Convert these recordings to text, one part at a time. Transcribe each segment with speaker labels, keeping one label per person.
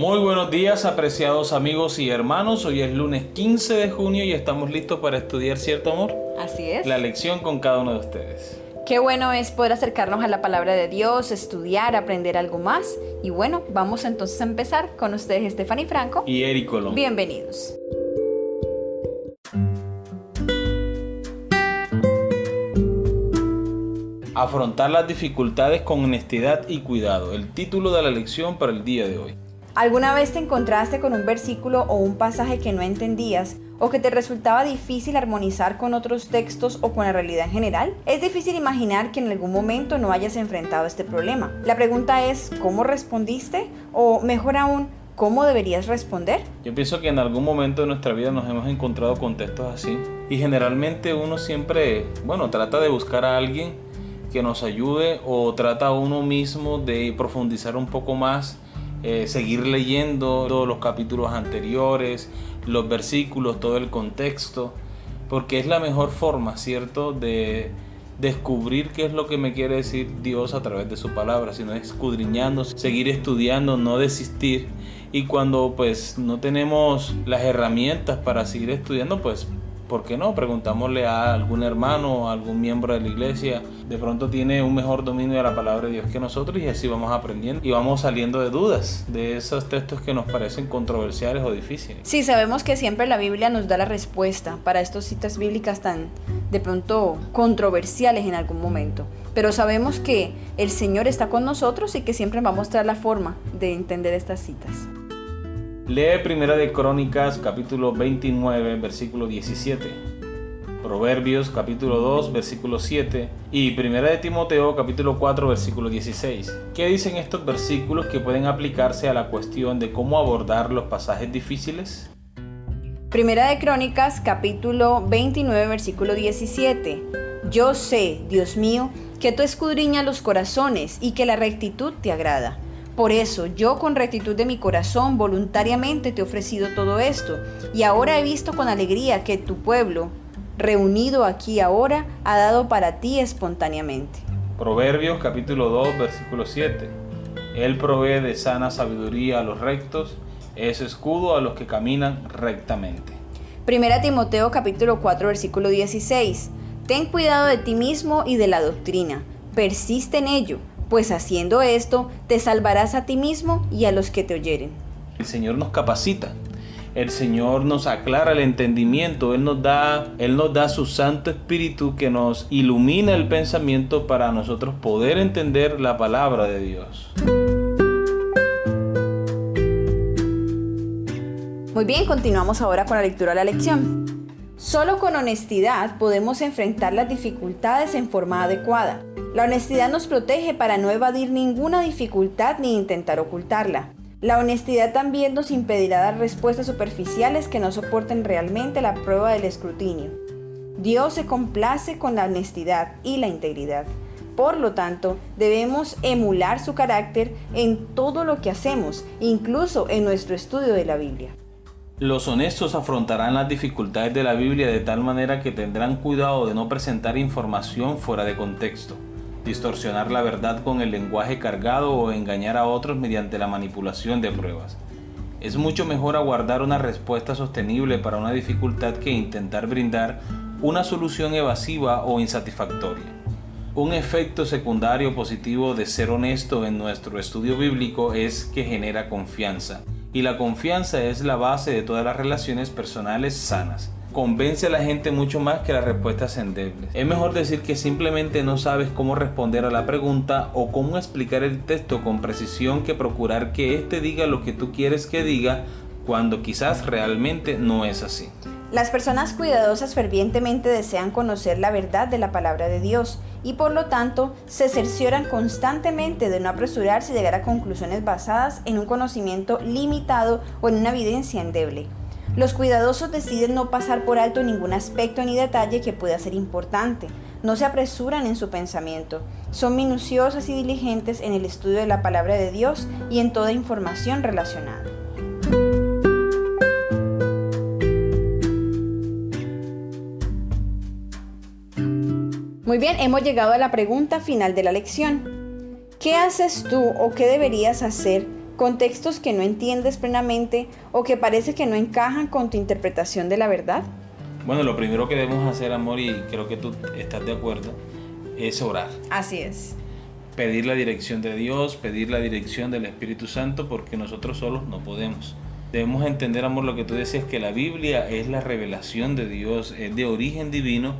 Speaker 1: Muy buenos días, apreciados amigos y hermanos. Hoy es lunes 15 de junio y estamos listos para estudiar Cierto Amor.
Speaker 2: Así es.
Speaker 1: La lección con cada uno de ustedes.
Speaker 2: Qué bueno es poder acercarnos a la palabra de Dios, estudiar, aprender algo más. Y bueno, vamos entonces a empezar con ustedes, Stephanie Franco
Speaker 1: y Eric Colón.
Speaker 2: Bienvenidos.
Speaker 1: Afrontar las dificultades con honestidad y cuidado. El título de la lección para el día de hoy.
Speaker 2: ¿Alguna vez te encontraste con un versículo o un pasaje que no entendías o que te resultaba difícil armonizar con otros textos o con la realidad en general? Es difícil imaginar que en algún momento no hayas enfrentado este problema. La pregunta es, ¿cómo respondiste? O mejor aún, ¿cómo deberías responder?
Speaker 1: Yo pienso que en algún momento de nuestra vida nos hemos encontrado con textos así y generalmente uno siempre, trata de buscar a alguien que nos ayude o trata uno mismo de profundizar un poco más. Seguir leyendo todos los capítulos anteriores, los versículos, todo el contexto, porque es la mejor forma, ¿cierto?, de descubrir qué es lo que me quiere decir Dios a través de su palabra, sino escudriñando, seguir estudiando, no desistir. Y cuando pues no tenemos las herramientas para seguir estudiando, pues ¿por qué no? Preguntámosle a algún hermano, a algún miembro de la iglesia. De pronto tiene un mejor dominio de la palabra de Dios que nosotros y así vamos aprendiendo y vamos saliendo de dudas de esos textos que nos parecen controversiales o difíciles.
Speaker 2: Sí, sabemos que siempre la Biblia nos da la respuesta para estas citas bíblicas tan de pronto controversiales en algún momento. Pero sabemos que el Señor está con nosotros y que siempre va a mostrar la forma de entender estas citas.
Speaker 1: Lee Primera de Crónicas, capítulo 29, versículo 17. Proverbios, capítulo 2, versículo 7. Y Primera de Timoteo, capítulo 4, versículo 16. ¿Qué dicen estos versículos que pueden aplicarse a la cuestión de cómo abordar los pasajes difíciles?
Speaker 2: Primera de Crónicas, capítulo 29, versículo 17. Yo sé, Dios mío, que tú escudriñas los corazones y que la rectitud te agrada. Por eso, yo con rectitud de mi corazón voluntariamente te he ofrecido todo esto, y ahora he visto con alegría que tu pueblo, reunido aquí ahora, ha dado para ti espontáneamente.
Speaker 1: Proverbios capítulo 2, versículo 7. Él provee de sana sabiduría a los rectos, es escudo a los que caminan rectamente.
Speaker 2: Primera Timoteo capítulo 4, versículo 16. Ten cuidado de ti mismo y de la doctrina, persiste en ello, pues haciendo esto te salvarás a ti mismo y a los que te oyeren.
Speaker 1: El Señor nos capacita, el Señor nos aclara el entendimiento, Él nos da su Santo Espíritu que nos ilumina el pensamiento para nosotros poder entender la palabra de Dios.
Speaker 2: Muy bien, continuamos ahora con la lectura de la lección. Solo con honestidad podemos enfrentar las dificultades en forma adecuada. La honestidad nos protege para no evadir ninguna dificultad ni intentar ocultarla. La honestidad también nos impedirá dar respuestas superficiales que no soporten realmente la prueba del escrutinio. Dios se complace con la honestidad y la integridad. Por lo tanto, debemos emular su carácter en todo lo que hacemos, incluso en nuestro estudio de la Biblia.
Speaker 1: Los honestos afrontarán las dificultades de la Biblia de tal manera que tendrán cuidado de no presentar información fuera de contexto, distorsionar la verdad con el lenguaje cargado o engañar a otros mediante la manipulación de pruebas. Es mucho mejor aguardar una respuesta sostenible para una dificultad que intentar brindar una solución evasiva o insatisfactoria. Un efecto secundario positivo de ser honesto en nuestro estudio bíblico es que genera confianza. Y la confianza es la base de todas las relaciones personales sanas. Convence a la gente mucho más que las respuestas endebles. Es mejor decir que simplemente no sabes cómo responder a la pregunta o cómo explicar el texto con precisión que procurar que éste diga lo que tú quieres que diga cuando quizás realmente no es así.
Speaker 2: Las personas cuidadosas fervientemente desean conocer la verdad de la palabra de Dios y por lo tanto se cercioran constantemente de no apresurarse a llegar a conclusiones basadas en un conocimiento limitado o en una evidencia endeble. Los cuidadosos deciden no pasar por alto ningún aspecto ni detalle que pueda ser importante. No se apresuran en su pensamiento. Son minuciosas y diligentes en el estudio de la palabra de Dios y en toda información relacionada. Muy bien, hemos llegado a la pregunta final de la lección. ¿Qué haces tú o qué deberías hacer con textos que no entiendes plenamente o que parece que no encajan con tu interpretación de la verdad?
Speaker 1: Bueno, lo primero que debemos hacer, amor, y creo que tú estás de acuerdo, es orar.
Speaker 2: Así es.
Speaker 1: Pedir la dirección de Dios, pedir la dirección del Espíritu Santo, porque nosotros solos no podemos. Debemos entender, amor, lo que tú decías, que la Biblia es la revelación de Dios, es de origen divino,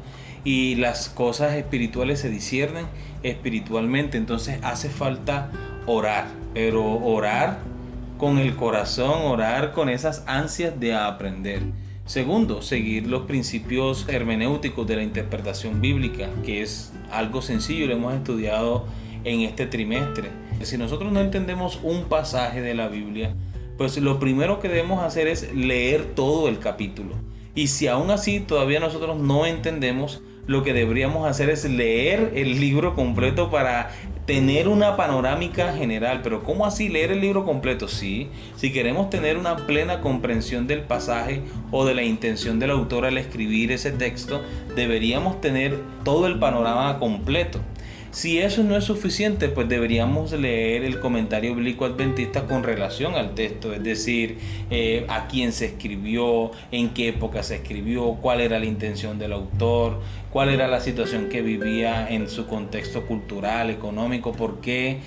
Speaker 1: y las cosas espirituales se disciernen espiritualmente. Entonces hace falta orar, pero orar con el corazón, orar con esas ansias de aprender. Segundo, seguir los principios hermenéuticos de la interpretación bíblica, que es algo sencillo, lo hemos estudiado en este trimestre. Si nosotros no entendemos un pasaje de la Biblia, pues lo primero que debemos hacer es leer todo el capítulo. Y si aún así todavía nosotros no entendemos, lo que deberíamos hacer es leer el libro completo para tener una panorámica general. Pero ¿cómo así leer el libro completo? Sí, si queremos tener una plena comprensión del pasaje o de la intención del autor al escribir ese texto, deberíamos tener todo el panorama completo. Si eso no es suficiente, pues deberíamos leer el comentario bíblico adventista con relación al texto, es decir, a quién se escribió, en qué época se escribió, cuál era la intención del autor, cuál era la situación que vivía en su contexto cultural, económico, por qué,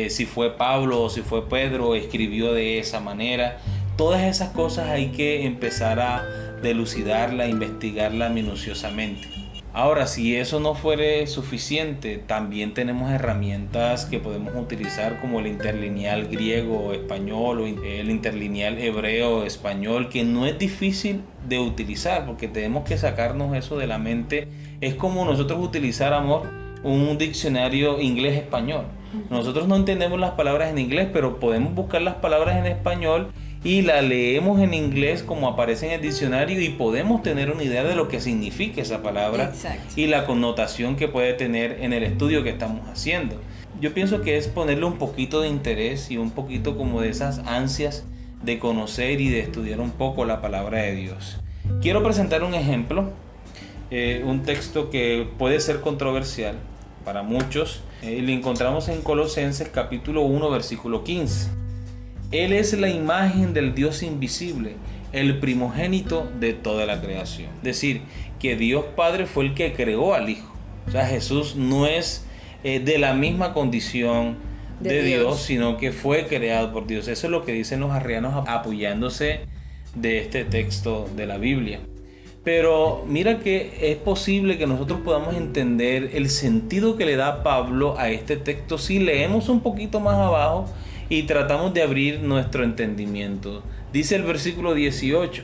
Speaker 1: si fue Pablo o si fue Pedro, escribió de esa manera. Todas esas cosas hay que empezar a dilucidarla, investigarla minuciosamente. Ahora, si eso no fuere suficiente, también tenemos herramientas que podemos utilizar como el interlineal griego-español o el interlineal hebreo-español, que no es difícil de utilizar porque tenemos que sacarnos eso de la mente. Es como nosotros utilizar, amor, un diccionario inglés-español. Nosotros no entendemos las palabras en inglés, pero podemos buscar las palabras en español y la leemos en inglés como aparece en el diccionario y podemos tener una idea de lo que significa esa palabra. Exacto. Y la connotación que puede tener en el estudio que estamos haciendo. Yo pienso que es ponerle un poquito de interés y un poquito como de esas ansias de conocer y de estudiar un poco la palabra de Dios. Quiero presentar un ejemplo, un texto que puede ser controversial para muchos. Lo encontramos en Colosenses capítulo 1 versículo 15. Él es la imagen del Dios invisible, el primogénito de toda la creación. Es decir, que Dios Padre fue el que creó al Hijo. O sea, Jesús no es de la misma condición de Dios, sino que fue creado por Dios. Eso es lo que dicen los arrianos apoyándose de este texto de la Biblia. Pero mira que es posible que nosotros podamos entender el sentido que le da Pablo a este texto si leemos un poquito más abajo y tratamos de abrir nuestro entendimiento. Dice el versículo 18: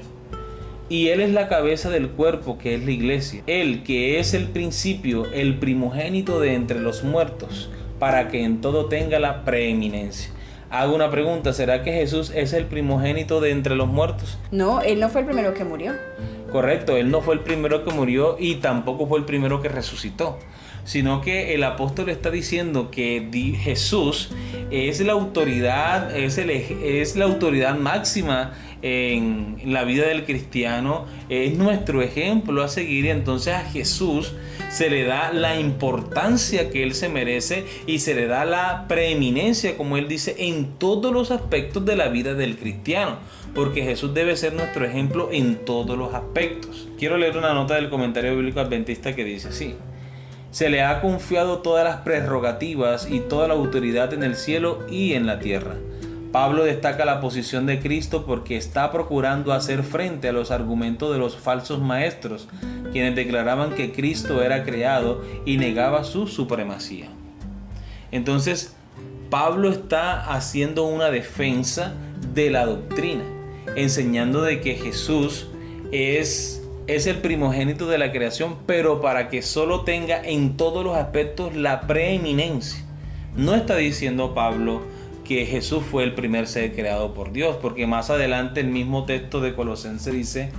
Speaker 1: y Él es la cabeza del cuerpo, que es la iglesia. Él que es el principio, el primogénito de entre los muertos, para que en todo tenga la preeminencia. Hago una pregunta: ¿será que Jesús es el primogénito de entre los muertos?
Speaker 2: No, Él no fue el primero que murió.
Speaker 1: Correcto, Él no fue el primero que murió y tampoco fue el primero que resucitó, sino que el apóstol está diciendo que Jesús es la autoridad, es la autoridad máxima en la vida del cristiano, es nuestro ejemplo a seguir, y entonces a Jesús se le da la importancia que Él se merece y se le da la preeminencia, como Él dice, en todos los aspectos de la vida del cristiano, porque Jesús debe ser nuestro ejemplo en todos los aspectos. Quiero leer una nota del comentario bíblico adventista que dice así: se le ha confiado todas las prerrogativas y toda la autoridad en el cielo y en la tierra. Pablo destaca la posición de Cristo porque está procurando hacer frente a los argumentos de los falsos maestros, quienes declaraban que Cristo era creado y negaba su supremacía. Entonces, Pablo está haciendo una defensa de la doctrina, enseñando de que Jesús es el primogénito de la creación, pero para que solo tenga en todos los aspectos la preeminencia. No está diciendo Pablo que Jesús fue el primer ser creado por Dios, porque más adelante el mismo texto de Colosenses dice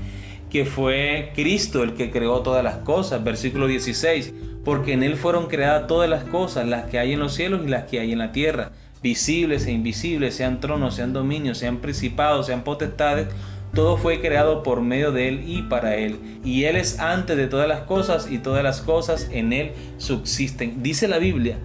Speaker 1: que fue Cristo el que creó todas las cosas. Versículo 16: porque en Él fueron creadas todas las cosas, las que hay en los cielos y las que hay en la tierra, visibles e invisibles, sean tronos, sean dominios, sean principados, sean potestades. Todo fue creado por medio de Él y para Él. Y Él es antes de todas las cosas y todas las cosas en Él subsisten. Dice la Biblia: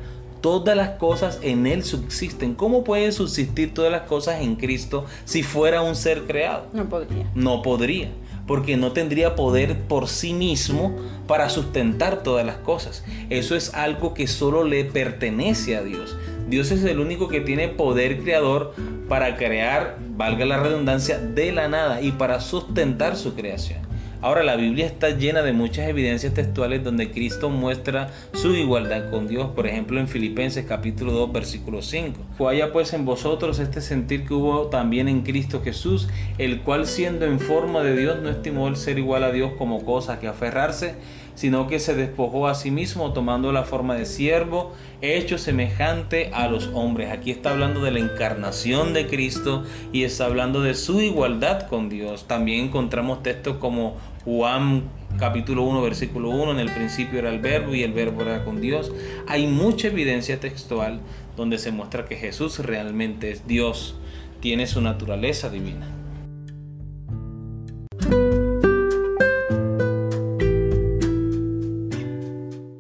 Speaker 1: todas las cosas en Él subsisten. ¿Cómo pueden subsistir todas las cosas en Cristo si fuera un ser creado?
Speaker 2: No podría.
Speaker 1: No podría, porque no tendría poder por sí mismo para sustentar todas las cosas. Eso es algo que solo le pertenece a Dios. Dios es el único que tiene poder creador para crear, valga la redundancia, de la nada y para sustentar su creación. Ahora, la Biblia está llena de muchas evidencias textuales donde Cristo muestra su igualdad con Dios. Por ejemplo, en Filipenses capítulo 2, versículo 5. Haya pues en vosotros este sentir que hubo también en Cristo Jesús, el cual siendo en forma de Dios no estimó el ser igual a Dios como cosa que aferrarse, sino que se despojó a sí mismo tomando la forma de siervo, hecho semejante a los hombres. Aquí está hablando de la encarnación de Cristo y está hablando de su igualdad con Dios. También encontramos textos como Juan capítulo 1 versículo 1, en el principio era el verbo y el verbo era con Dios. Hay mucha evidencia textual donde se muestra que Jesús realmente es Dios, tiene su naturaleza divina.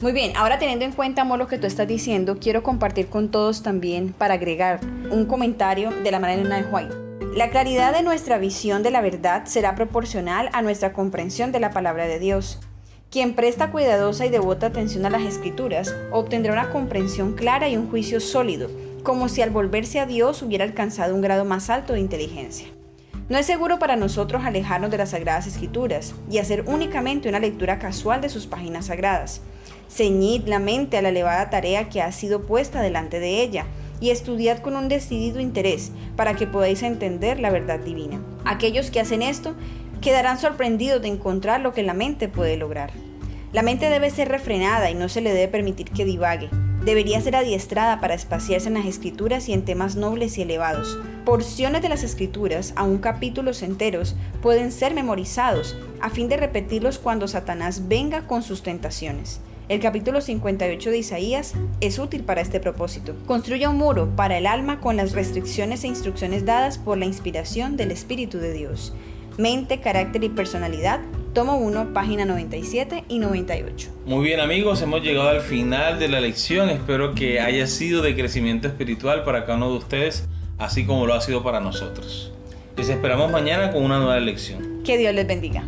Speaker 2: Muy bien, ahora teniendo en cuenta, amor, lo que tú estás diciendo, quiero compartir con todos también, para agregar un comentario de la manera de White. La claridad de nuestra visión de la verdad será proporcional a nuestra comprensión de la palabra de Dios. Quien presta cuidadosa y devota atención a las Escrituras obtendrá una comprensión clara y un juicio sólido, como si al volverse a Dios hubiera alcanzado un grado más alto de inteligencia. No es seguro para nosotros alejarnos de las Sagradas Escrituras y hacer únicamente una lectura casual de sus páginas sagradas. Ceñid la mente a la elevada tarea que ha sido puesta delante de ella y estudiad con un decidido interés para que podáis entender la verdad divina. Aquellos que hacen esto quedarán sorprendidos de encontrar lo que la mente puede lograr. La mente debe ser refrenada y no se le debe permitir que divague. Debería ser adiestrada para espaciarse en las Escrituras y en temas nobles y elevados. Porciones de las Escrituras, aun capítulos enteros, pueden ser memorizados a fin de repetirlos cuando Satanás venga con sus tentaciones. El capítulo 58 de Isaías es útil para este propósito. Construya un muro para el alma con las restricciones e instrucciones dadas por la inspiración del Espíritu de Dios. Mente, carácter y personalidad, tomo 1, página 97 y 98.
Speaker 1: Muy bien, amigos, hemos llegado al final de la lección. Espero que haya sido de crecimiento espiritual para cada uno de ustedes, así como lo ha sido para nosotros. Les esperamos mañana con una nueva lección.
Speaker 2: Que Dios les bendiga.